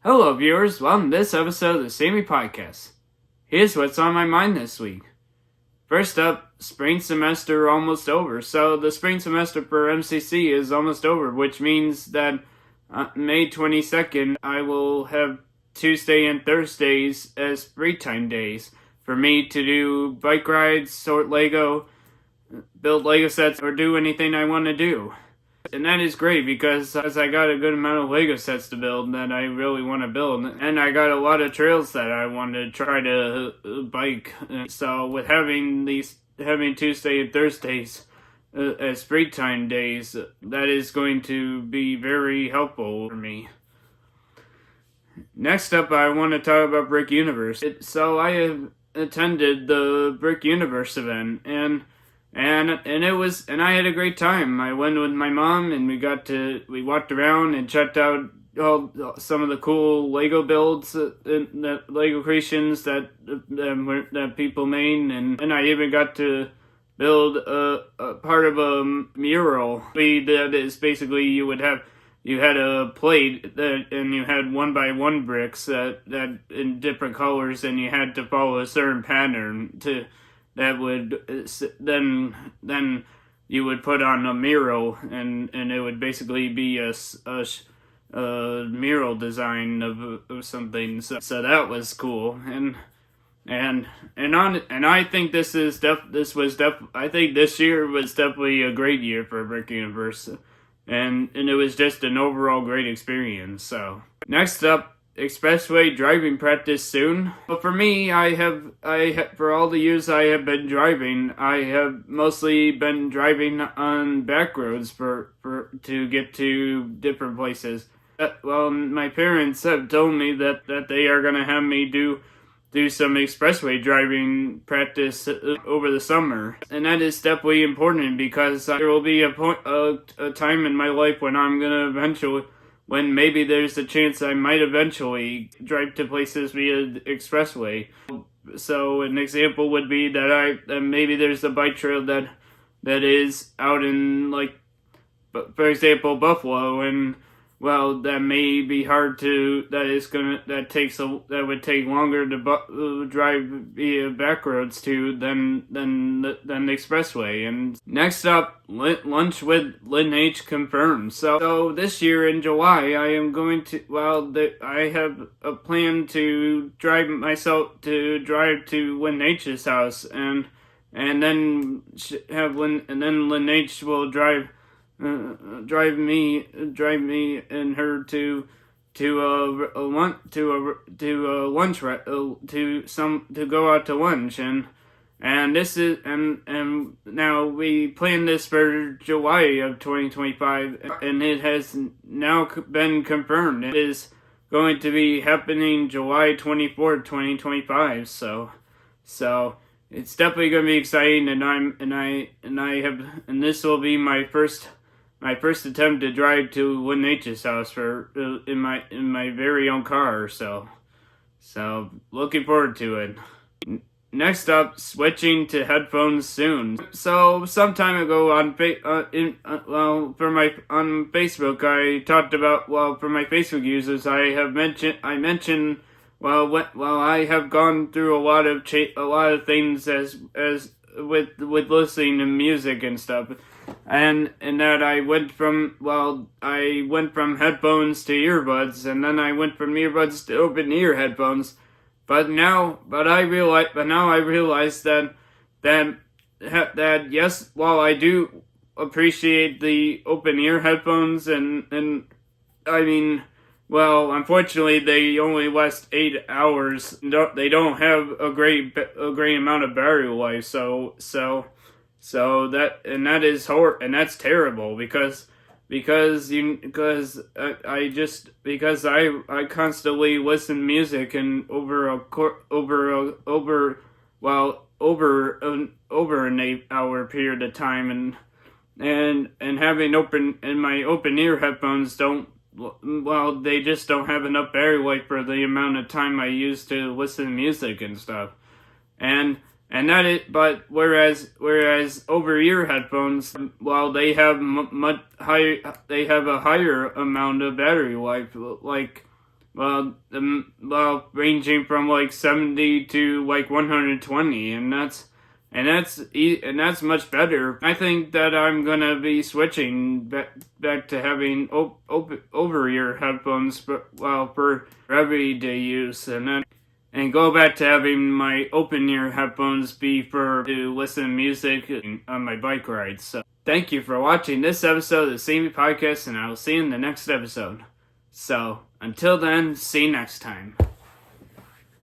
Hello, viewers. Welcome to this episode of the Sammy Podcast. Here's what's on my mind this week. First up, spring semester almost over. So the spring semester for MCC is almost over, which means that May 22nd, I will have Tuesday and Thursdays as free time days for me to do bike rides, sort Lego, build Lego sets, or do anything I want to do. And that is great because as I got a good amount of Lego sets to build that I really want to build, and I got a lot of trails that I want to try to bike. So with having Tuesday and Thursdays as free time days, that is going to be very helpful for me. Next up, I want to talk about Brick Universe. So I have attended the Brick Universe event, and I had a great time. I went with my mom and we walked around and checked out some of the cool Lego builds, that Lego creations that people made, and I even got to build a part of a mural. That is basically you had a plate and you had 1x1 bricks that in different colors, and you had to follow a certain pattern that would then you would put on a mural, and it would basically be a mural design of something. So that was cool, and I think I think this year was definitely a great year for Brick Universe, and it was just an overall great experience. So next up, Expressway driving practice soon. But for me, for all the years I have been driving, I have mostly been driving on back roads to get to different places. Well, my parents have told me that they are going to have me do some expressway driving practice over the summer, and that is definitely important because there will be a time in my life when I'm going to eventually, when maybe there's a chance I might eventually drive to places via the expressway. So an example would be that maybe there's a bike trail that is out in, like, for example, Buffalo, and well, that may be hard to. That would take longer to drive via back roads to than the expressway. And next up, lunch with Lynn H confirmed. So this year in July, I am going to. I have a plan to drive to Lynn H's house, and then Lynn H will drive me and her to go out to lunch, and this is and now we planned this for July of 2025, and it has now been confirmed. It is going to be happening July 24th, 2025. So it's definitely going to be exciting, and this will be my first attempt to drive to Lynn H's house in my very own car. So looking forward to it. Next up, switching to headphones soon. So some time ago on Facebook, I talked about, for my Facebook users, I mentioned I have gone through a lot of things as with listening to music and stuff. And that I went from headphones to earbuds, and then I went from earbuds to open ear headphones. But now I realize that yes, while I do appreciate the open ear headphones, and I mean, unfortunately they only last 8 hours. They don't have a great amount of battery life. So that's terrible because I constantly listen to music and over an 8 hour period of time, and having my open ear headphones they just don't have enough battery life for the amount of time I use to listen to music and stuff. But whereas over ear headphones, while they have a higher amount of battery life, like ranging from like 70 to like 120, and that's much better. I think that I'm gonna be switching back to having over ear headphones, for everyday use, and go back to having my open ear headphones be to listen to music on my bike rides. So thank you for watching this episode of the Save Me Podcast, and I will see you in the next episode. So until then, see you next time.